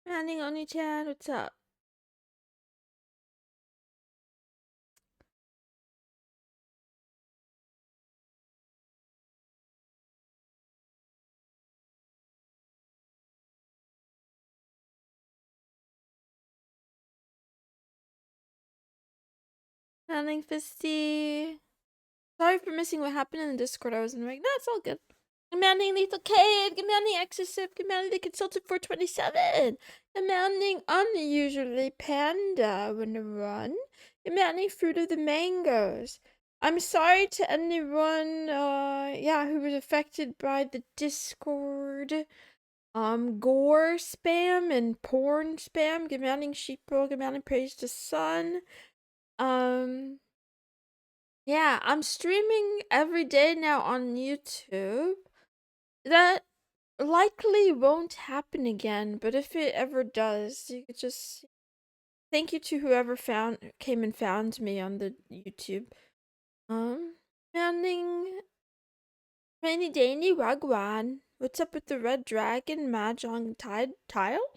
Manning Oni-chan, what's up? Manning Fisty. Sorry for missing what happened in the Discord. I was in like, no, it's all good. Commanding Lethal Cave, commanding Excessive, commanding the Consultant 427, commanding Unusually Panda when to run, commanding Fruit of the Mangoes. I'm sorry to anyone, who was affected by the Discord, gore spam and porn spam, commanding Sheeple, commanding Praise the Sun. Yeah, I'm streaming every day now on YouTube. That likely won't happen again, but if it ever does, you could just thank you to whoever came and found me on the YouTube. Manning Rainy Danny Wagwan. What's up with the red dragon mahjong tile?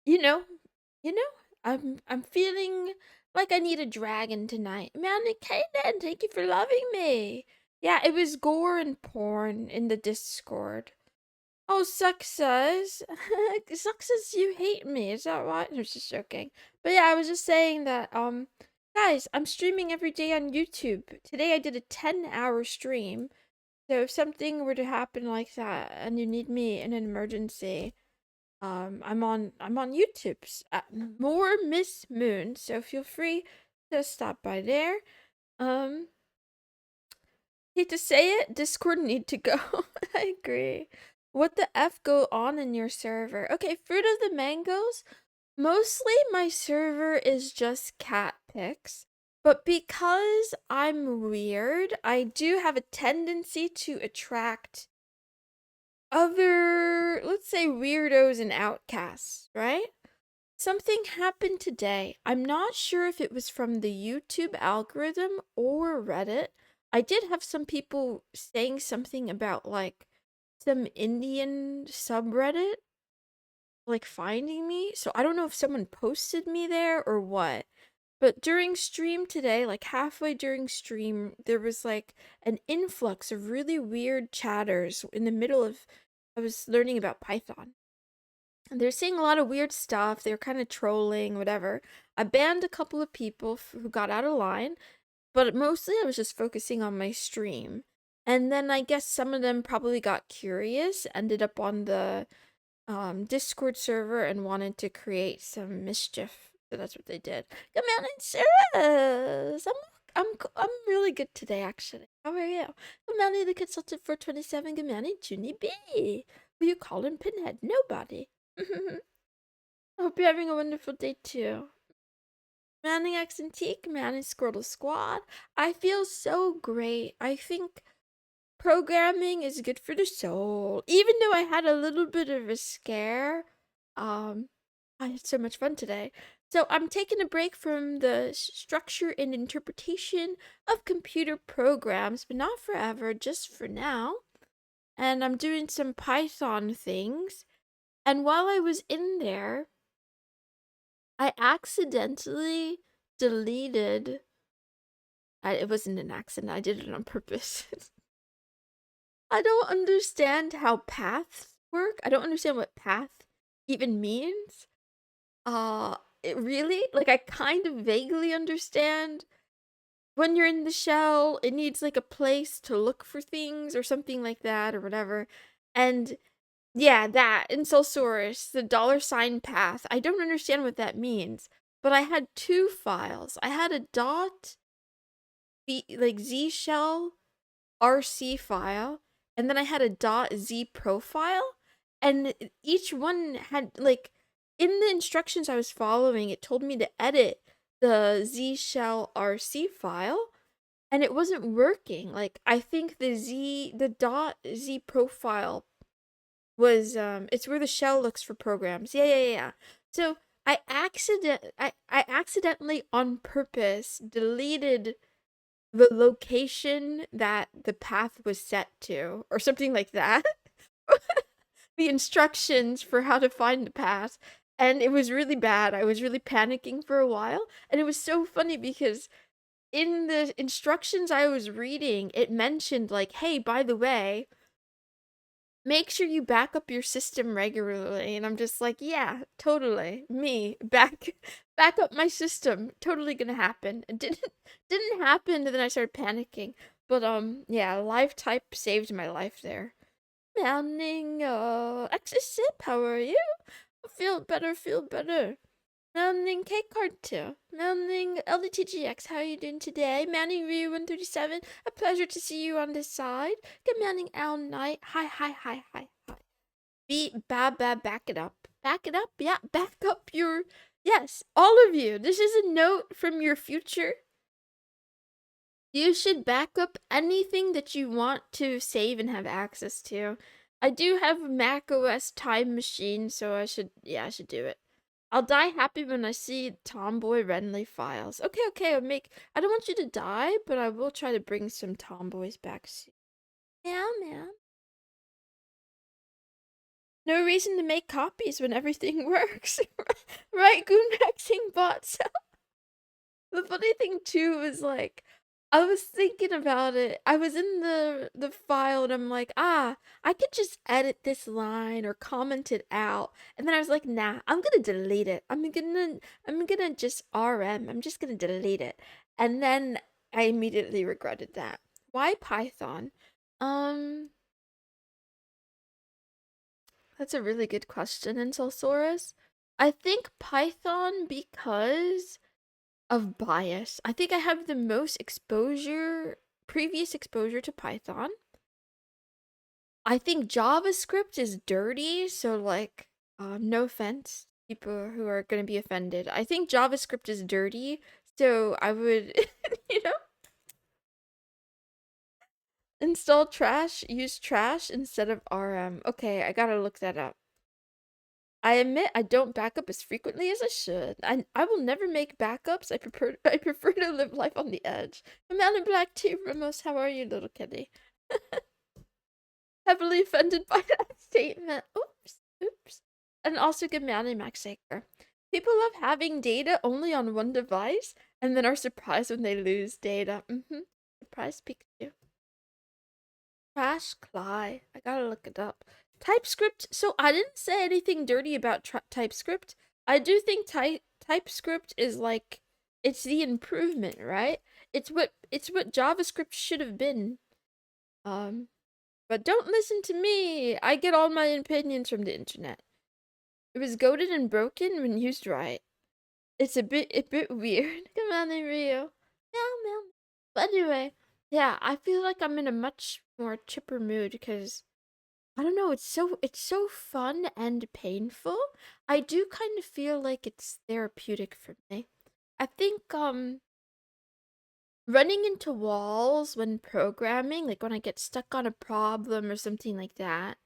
You know, you know, I'm feeling like I need a dragon tonight. Manning Kaden, thank you for loving me. Yeah, it was gore and porn in the Discord. Oh, success. Success, you hate me. Is that right? I was just joking. But yeah, I was just saying that, guys, I'm streaming every day on YouTube. Today I did a 10-hour stream. So if something were to happen like that and you need me in an emergency, I'm on YouTube's more Miss Moon. So feel free to stop by there. Hate to say it, Discord need to go. I agree. What the F go on in your server? Okay, Fruit of the Mangoes. Mostly my server is just cat pics. But because I'm weird, I do have a tendency to attract other, let's say, weirdos and outcasts, right? Something happened today. I'm not sure if it was from the YouTube algorithm or Reddit. I did have some people saying something about like some Indian subreddit like finding me. So I don't know if someone posted me there or what. But during stream today, like halfway during stream, there was like an influx of really weird chatters in the middle of I was learning about Python. And they're saying a lot of weird stuff. They're kind of trolling, whatever. I banned a couple of people who got out of line, but mostly I was just focusing on my stream. And then I guess some of them probably got curious, ended up on the Discord server and wanted to create some mischief. So that's what they did. Good morning, Sarah. I'm really good today, actually. How are you? Good morning, the consultant for 27. Good morning, Junie B. Who you calling Pinhead? Nobody. I hope you're having a wonderful day too. Manning X and Teak, Manning Squirtle Squad. I feel so great. I think programming is good for the soul. Even though I had a little bit of a scare, I had so much fun today. So I'm taking a break from the structure and interpretation of computer programs, but not forever, just for now. And I'm doing some Python things. And while I was in there, I accidentally deleted. It wasn't an accident, I did it on purpose. I don't understand how paths work. I don't understand what path even means. It really, like, I kind of vaguely understand. When you're in the shell, it needs like a place to look for things or something like that or whatever. And yeah, that in Solsaurus, the $ path. I don't understand what that means, but I had two files. I had a Z shell RC file, and then I had a .z profile, and each one had like in the instructions I was following, it told me to edit the Z shell RC file, and it wasn't working. Like I think the .z profile was it's where the shell looks for programs. Yeah. So I accidentally on purpose deleted the location that the path was set to or something like that. The instructions for how to find the path. and it was really bad. I was really panicking for a while, and it was so funny because in the instructions I was reading, it mentioned like, "Hey, by the way, make sure you back up your system regularly." And I'm just like, "Yeah, totally. Me, back up my system. Totally gonna happen." It didn't happen, and then I started panicking. But yeah, live type saved my life there. Morning, Access Sip, how are you? Feel better, feel better. Morning, Cake Card 2. Morning, LDTGX, how are you doing today? Morning, Ryu137, a pleasure to see you on this side. Good morning, Owl Knight. Hi, hi, hi, hi, hi. Back it up. Back it up, yeah, back up your... Yes, all of you. This is a note from your future. You should back up anything that you want to save and have access to. I do have a Mac OS Time Machine, so I should do it. I'll die happy when I see Tomboy Renly files. Okay, I don't want you to die, but I will try to bring some tomboys back soon. Yeah, man. No reason to make copies when everything works. Right, Goonmaxing bots. The funny thing too is like I was thinking about it. I was in the file and I'm like, I could just edit this line or comment it out. And then I was like, nah, I'm gonna delete it. I'm gonna just RM. I'm just gonna delete it. And then I immediately regretted that. Why Python? Um, that's a really good question, Insulsaurus. I think Python because of bias. I think I have the most previous exposure to Python. I think JavaScript is dirty, so like, no offense, people who are gonna be offended. I think JavaScript is dirty, so I would, you know, install trash, use trash instead of RM. Okay, I gotta look that up. I admit I don't back up as frequently as I should. I will never make backups. I prefer to live life on the edge. Man in Black Tea Ramos, how are you, little kitty? Heavily offended by that statement. Oops. And also good morning, Max Saker. People love having data only on one device and then are surprised when they lose data. Surprise Pikachu. Crash Cly. I gotta look it up. TypeScript. So I didn't say anything dirty about TypeScript. I do think TypeScript is like, it's the improvement, right? It's what JavaScript should have been. But don't listen to me. I get all my opinions from the internet. It was goated and broken when used right. It's a bit weird. Come on, Rio. Meow. But anyway, yeah, I feel like I'm in a much more chipper mood because I don't know, it's so fun and painful. I do kind of feel like it's therapeutic for me. I think running into walls when programming, like when I get stuck on a problem or something like that,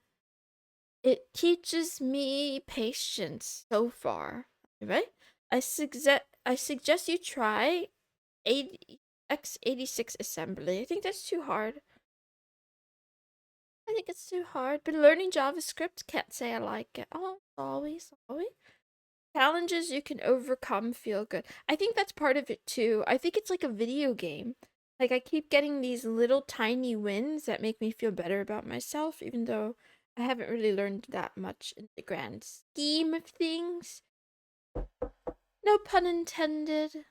it teaches me patience so far. Right? I suggest you try x86 assembly. I think that's too hard. I think it's too hard. Been learning JavaScript. Can't say I like it. Oh, always. Challenges you can overcome feel good. I think that's part of it too. I think it's like a video game. Like I keep getting these little tiny wins that make me feel better about myself, even though I haven't really learned that much in the grand scheme of things. No pun intended.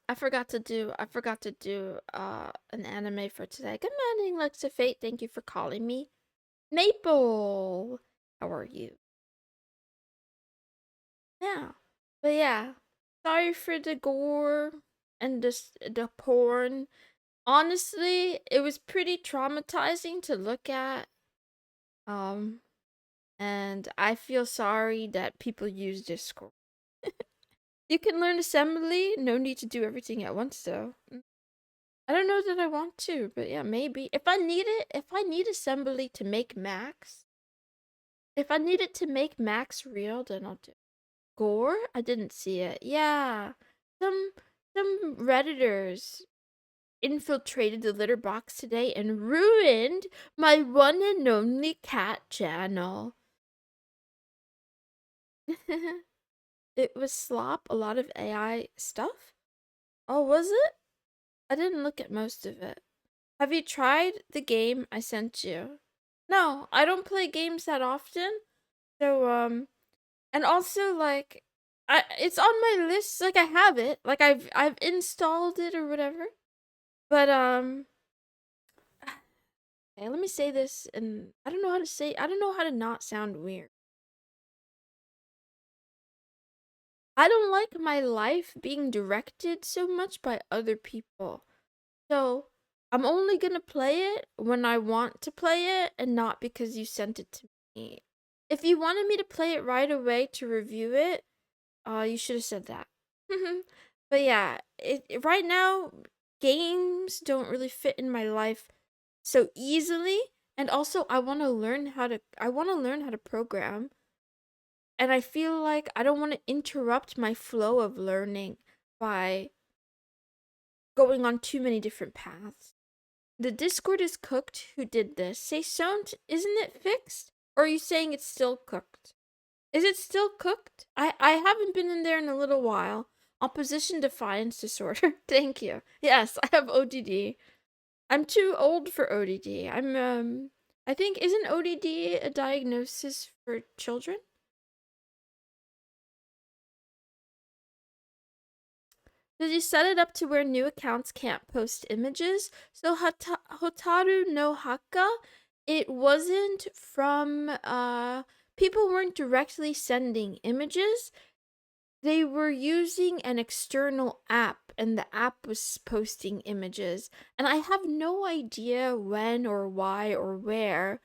I forgot to do an anime for today. Good morning, Lexa Fate. Thank you for calling me. Maple. How are you? Yeah. But yeah. Sorry for the gore and the porn. Honestly, it was pretty traumatizing to look at. Um and I feel sorry that people use Discord. You can learn assembly, no need to do everything at once though. I don't know that I want to, but yeah, maybe. If I need assembly to make Max, if I need it to make Max real, then I'll do it. Gore? I didn't see it. Yeah. Some Redditors infiltrated the litter box today and ruined my one and only cat channel. It was slop, a lot of AI stuff. Oh, was it? I didn't look at most of it. Have you tried the game I sent you? No, I don't play games that often. So, and also like it's on my list, like I have it. Like I've installed it or whatever. But okay, let me say this, and I don't know how to say, I don't know how to not sound weird. I don't like my life being directed so much by other people. So, I'm only gonna play it when I want to play it and not because you sent it to me. If you wanted me to play it right away to review it, you should have said that. But yeah, right now games don't really fit in my life so easily, and also I want to learn how to program, and I feel like I don't want to interrupt my flow of learning by going on too many different paths. The Discord is cooked. Who did this? Say sound, isn't it fixed? Or are you saying it's still cooked? Is it still cooked? I haven't been in there in a little while. Opposition defiance disorder. Thank you. Yes, I have ODD. I'm too old for ODD. I think, isn't ODD a diagnosis for children? Did you set it up to where new accounts can't post images? So Hotaru no Haka, it wasn't from people weren't directly sending images. They were using an external app, and the app was posting images. And I have no idea when or why or where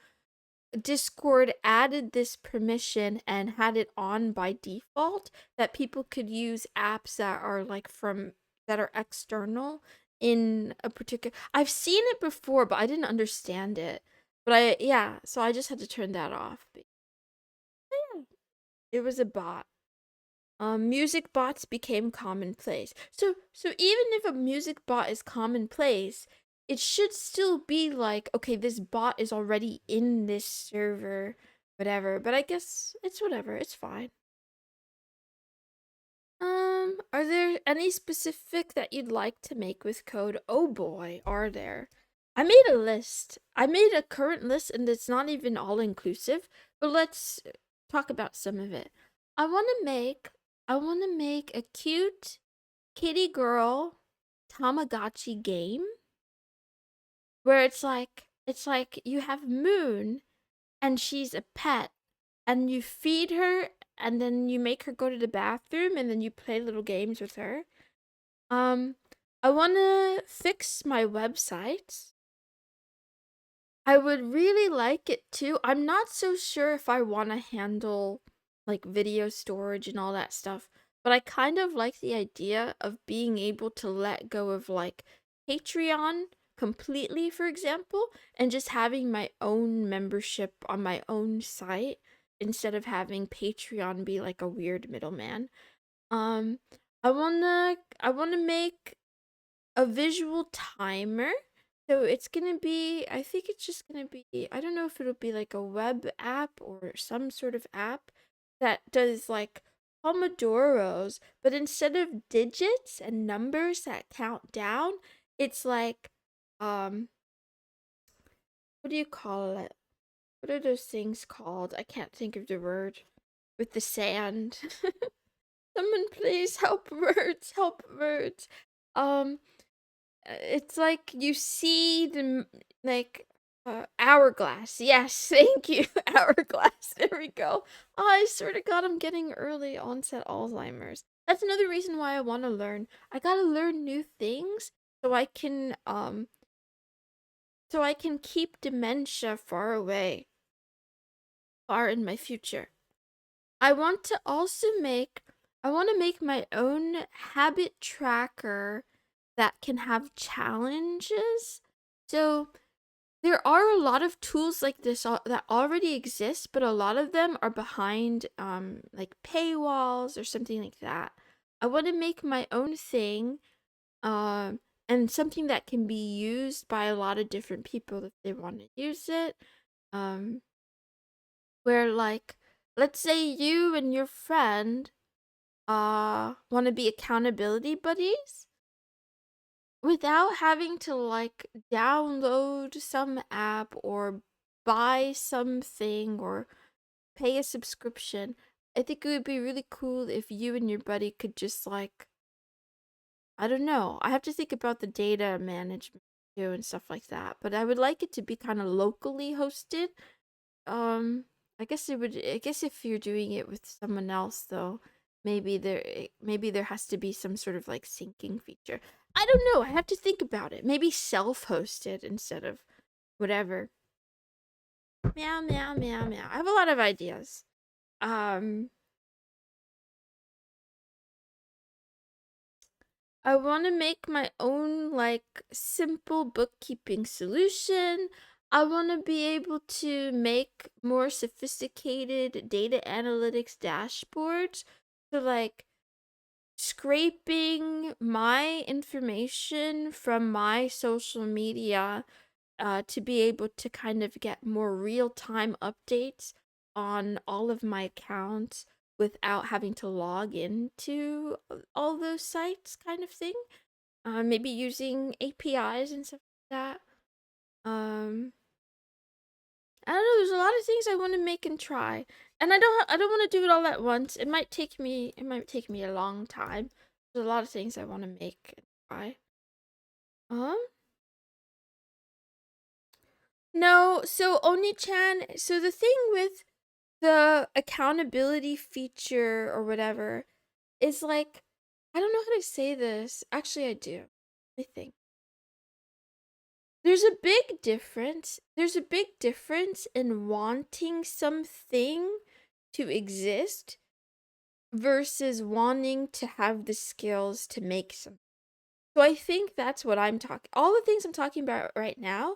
Discord added this permission and had it on by default that people could use apps that are like from that are external in a particular. I've seen it before, but I didn't understand it. But yeah, so I just had to turn that off. But yeah, it was a bot. Music bots became commonplace. So even if a music bot is commonplace, it should still be like, okay, this bot is already in this server, whatever. But I guess it's whatever. It's fine. Are there any specific that you'd like to make with code? Oh boy, are there. I made a list. I made a current list, and it's not even all inclusive, but let's talk about some of it. I want to make a cute kitty girl Tamagotchi game where it's like you have Moon and she's a pet, and you feed her, and then you make her go to the bathroom, and then you play little games with her. Um, I want to fix my website. I would really like it too. I'm not so sure if I want to handle like video storage and all that stuff, but I kind of like the idea of being able to let go of like Patreon completely, for example, and just having my own membership on my own site instead of having Patreon be like a weird middleman. Um, I wanna make a visual timer. So it's gonna be, I think it's just gonna be, I don't know if it'll be like a web app or some sort of app that does like Pomodoros, but instead of digits and numbers that count down, it's like, um, what do you call it? What are those things called? I can't think of the word. With the sand. Someone please help words, help words. Um, it's like you see the like hourglass. Yes, thank you, hourglass. There we go. Oh, I swear to God, I'm getting early onset Alzheimer's. That's another reason why I want to learn. I gotta learn new things so I can keep dementia far away, far in my future. I want to also make I want to make my own habit tracker that can have challenges. So there are a lot of tools like this that already exist, but a lot of them are behind like paywalls or something like that. I want to make my own thing, and something that can be used by a lot of different people if they want to use it. Um, where like let's say you and your friend want to be accountability buddies without having to like download some app or buy something or pay a subscription. I think it would be really cool if you and your buddy could just like, I don't know. I have to think about the data management too and stuff like that. But I would like it to be kind of locally hosted. Um, I guess if you're doing it with someone else though, maybe there has to be some sort of like syncing feature. I don't know. I have to think about it. Maybe self-hosted instead of whatever. Meow meow meow meow. I have a lot of ideas. Um, I want to make my own like simple bookkeeping solution. I want to be able to make more sophisticated data analytics dashboards. So like scraping my information from my social media to be able to kind of get more real-time updates on all of my accounts without having to log into all those sites kind of thing. Maybe using APIs and stuff like that. I don't know, there's a lot of things I want to make and try. And I don't want to do it all at once. It might take me a long time. There's a lot of things I want to make and try. Um no, so Oni-chan, so the thing with the accountability feature or whatever is like, I don't know how to say this. Actually, I do. I think there's a big difference. There's a big difference in wanting something to exist versus wanting to have the skills to make some. So I think that's what I'm talking. All the things I'm talking about right now,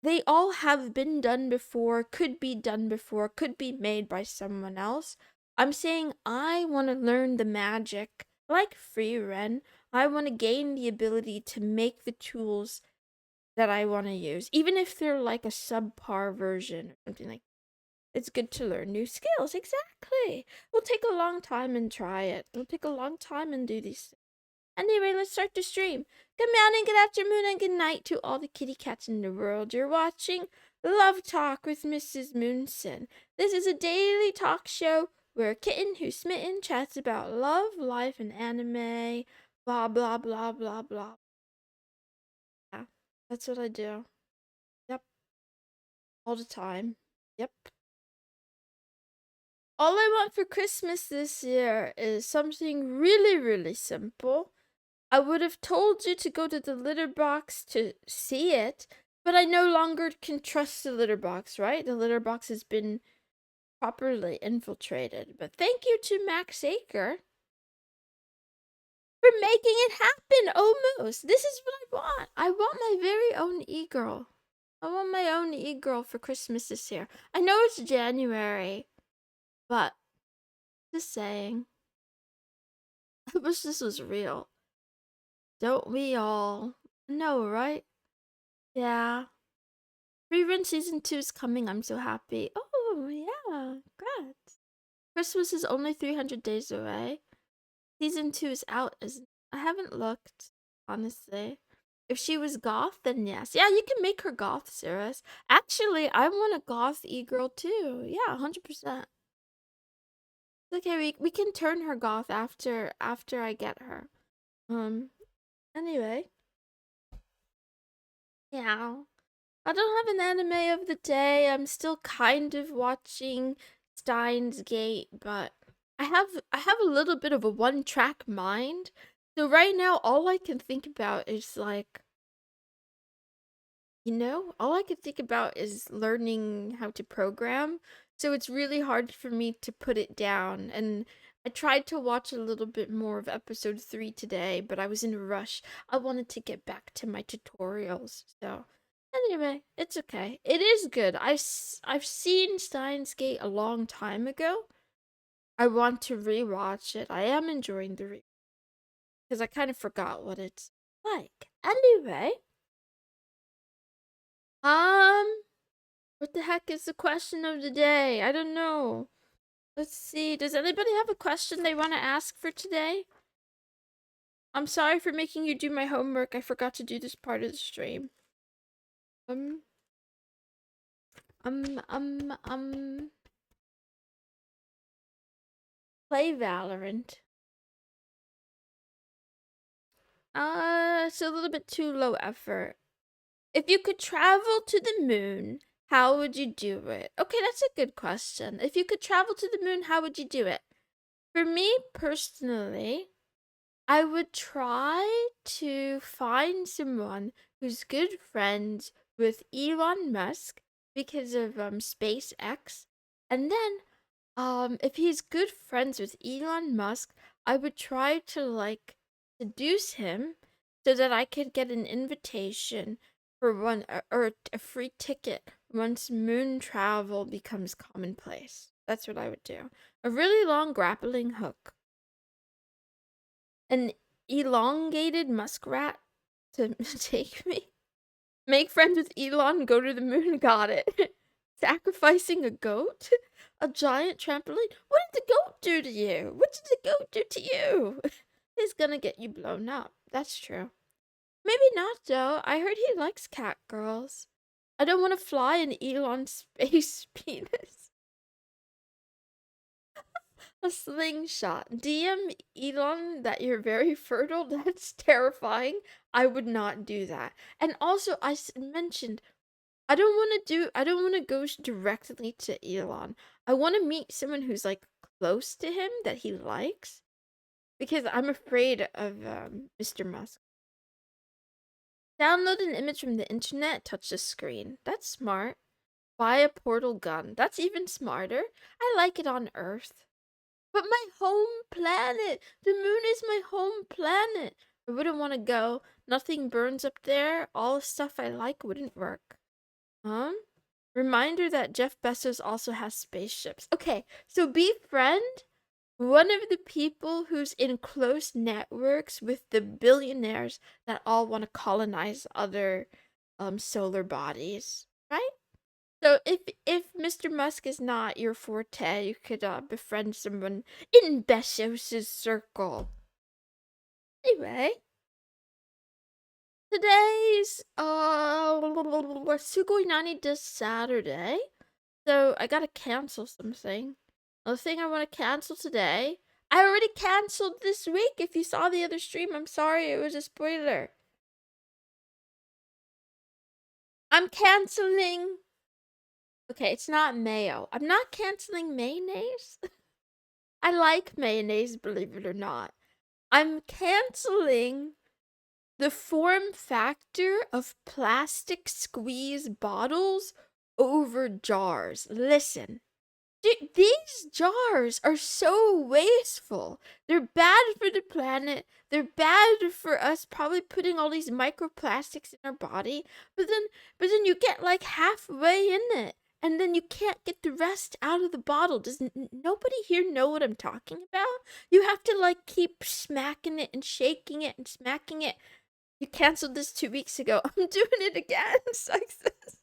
they all have been done before, could be done before, could be made by someone else. I'm saying I want to learn the magic, like free Ren. I want to gain the ability to make the tools that I want to use, even if they're like a subpar version or something like. It's good to learn new skills. Exactly. It'll take a long time and try it. It'll take a long time and do these. Anyway, let's start the stream. Good morning, good afternoon, and good night to all the kitty cats in the world. You're watching Love Talk with Mrs. Moonson. This is a daily talk show where a kitten who's smitten chats about love, life, and anime. Blah, blah, blah, blah, blah. Yeah, that's what I do. Yep, all the time. Yep. All I want for Christmas this year is something really, really simple. I would have told you to go to the litter box to see it, but I no longer can trust the litter box, right? The litter box has been properly infiltrated. But thank you to Max Aker for making it happen almost. This is what I want. I want my very own e-girl. I want my own e-girl for Christmas this year. I know it's January, but just saying. I wish this was real. Don't we all? No, right? Yeah. Rerun season 2 is coming. I'm so happy. Oh, yeah. Congrats. Christmas is only 300 days away. Season 2 is out. I haven't looked, honestly. If she was goth, then yes. Yeah, you can make her goth, Cirrus. Actually, I want a goth e-girl too. Yeah, 100%. Okay, we can turn her goth after I get her. Anyway. Yeah. I don't have an anime of the day. I'm still kind of watching Steins Gate, but I have a little bit of a one-track mind. So right now all I can think about is like, all I can think about is learning how to program. So it's really hard for me to put it down. And I tried to watch a little bit more of episode 3 today, but I was in a rush. I wanted to get back to my tutorials. So anyway, it's okay. It is good. I've seen Steins Gate a long time ago. I want to rewatch it. I am enjoying the because I kind of forgot what it's like. Anyway, um what the heck is the question of the day? I don't know. Let's see. Does anybody have a question they want to ask for today? I'm sorry for making you do my homework. I forgot to do this part of the stream. Um, um, um, um. Play Valorant. It's a little bit too low effort. If you could travel to the moon, how would you do it? Okay, that's a good question. If you could travel to the moon, how would you do it? For me personally, I would try to find someone who's good friends with Elon Musk because of SpaceX. And then if he's good friends with Elon Musk, I would try to like seduce him so that I could get an invitation for one or a free ticket once moon travel becomes commonplace. That's what I would do. A really long grappling hook. An elongated muskrat to take me. Make friends with Elon, go to the moon, got it. Sacrificing a goat? A giant trampoline? What did the goat do to you? What did the goat do to you? He's gonna get you blown up. That's true. Maybe not, though. I heard he likes cat girls. I don't want to fly an Elon space penis. A slingshot. DM Elon that you're very fertile. That's terrifying. I would not do that. And also, mentioned I don't want to go directly to Elon. I want to meet someone who's like close to him that he likes because I'm afraid of Mr. Musk. Download an image from the internet, touch the screen. That's smart. Buy a portal gun. That's even smarter. I like it on Earth. But my home planet! The moon is my home planet! I wouldn't want to go. Nothing burns up there. All the stuff I like wouldn't work. Reminder that Jeff Bezos also has spaceships. Okay, so befriend one of the people who's in close networks with the billionaires that all want to colonize other solar bodies, right? So if Mr. Musk is not your forte, you could befriend someone in Bezos's circle. Anyway, today's Sugoi Nani this Saturday. So I gotta cancel something. The thing I want to cancel today. I already canceled this week. If you saw the other stream, I'm sorry, it was a spoiler. I'm canceling. Okay, it's not mayo. I'm not canceling mayonnaise. I like mayonnaise, believe it or not. I'm canceling the form factor of plastic squeeze bottles over jars. Listen. Dude, these jars are so wasteful. They're bad for the planet. They're bad for us probably putting all these microplastics in our body. But then you get like halfway in it and then you can't get the rest out of the bottle. Does nobody here know what I'm talking about? You have to like keep smacking it and shaking it and smacking it. You canceled this 2 weeks ago. I'm doing it again. Success.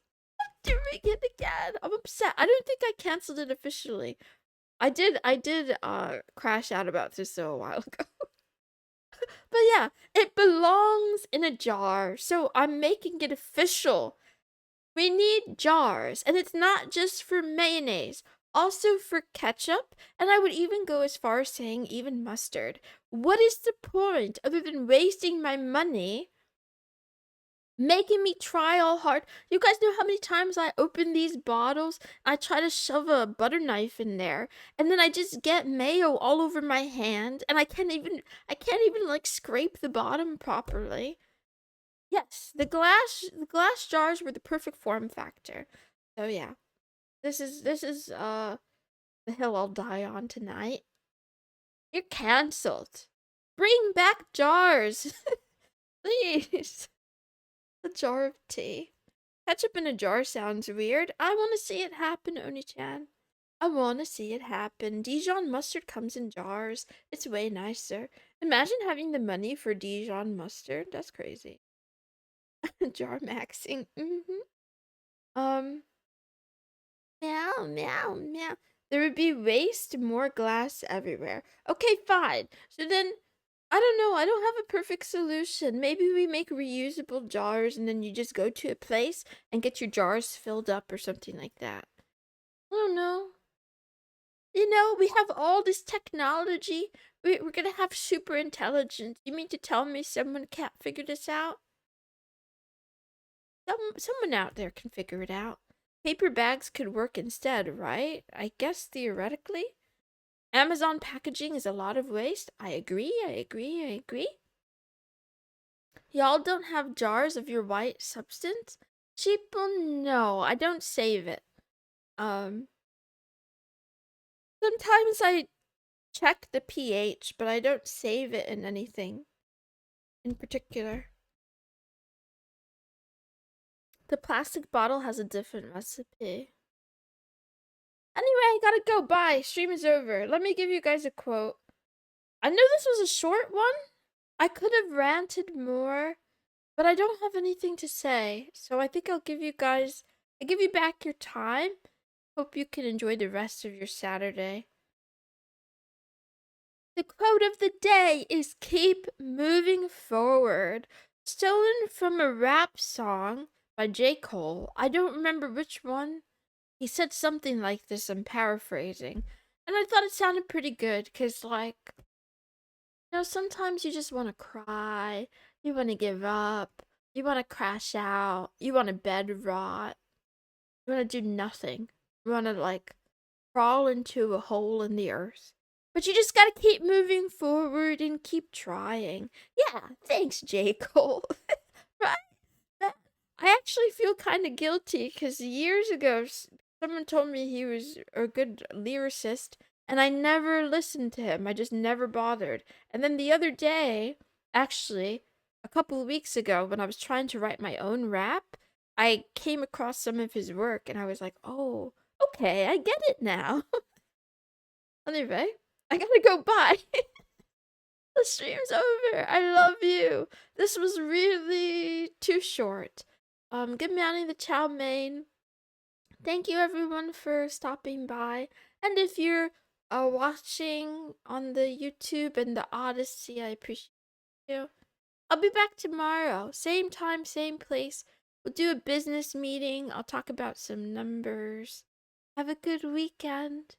Doing it again. I'm upset. I don't think I canceled it officially. I did crash out about this a while ago. But yeah, it belongs in a jar. So I'm making it official. We need jars, and it's not just for mayonnaise, also for ketchup, and I would even go as far as saying even mustard. What is the point other than wasting my money? Making me try all hard. You guys know how many times I open these bottles? I try to shove a butter knife in there, and then I just get mayo all over my hand, and I can't even like scrape the bottom properly. Yes, the glass jars were the perfect form factor. So yeah, this is the hill I'll die on tonight. You're cancelled. Bring back jars, please. A jar of tea. Ketchup in a jar sounds weird. I want to see it happen, Oni-chan. I want to see it happen. Dijon mustard comes in jars. It's way nicer. Imagine having the money for Dijon mustard. That's crazy. Jar maxing. Meow, meow, meow. There would be waste, more glass everywhere. Okay, fine. So then, I don't know. I don't have a perfect solution. Maybe we make reusable jars and then you just go to a place and get your jars filled up or something like that. I don't know. You know, we have all this technology. We're gonna have super intelligence. You mean to tell me someone can't figure this out? Someone out there can figure it out. Paper bags could work instead, right? I guess theoretically. Amazon packaging is a lot of waste. I agree, I agree, I agree. Y'all don't have jars of your white substance? Sheeple, no, I don't save it. Sometimes I check the pH, but I don't save it in anything in particular. The plastic bottle has a different recipe. Anyway, I gotta go. Bye. Stream is over. Let me give you guys a quote. I know this was a short one. I could have ranted more, but I don't have anything to say. So I think I give you back your time. Hope you can enjoy the rest of your Saturday. The quote of the day is keep moving forward. Stolen from a rap song by J. Cole. I don't remember which one. He said something like this, I'm paraphrasing. And I thought it sounded pretty good, because, like, you know, sometimes you just want to cry, you want to give up, you want to crash out, you want to bed rot, you want to do nothing. You want to, like, crawl into a hole in the earth. But you just gotta keep moving forward and keep trying. Yeah, thanks, J. Cole. Right? I actually feel kind of guilty because years ago, someone told me he was a good lyricist, and I never listened to him. I just never bothered. And then the other day, actually, a couple of weeks ago, when I was trying to write my own rap, I came across some of his work, and I was like, oh, okay, I get it now. Anyway, I gotta go. Bye. The stream's over. I love you. This was really too short. Good morning, the chow mein. Thank you everyone for stopping by. And if you're watching on the YouTube and the Odyssey, I appreciate you. I'll be back tomorrow. Same time, same place. We'll do a business meeting. I'll talk about some numbers. Have a good weekend.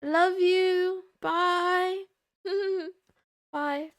Love you. Bye. Bye.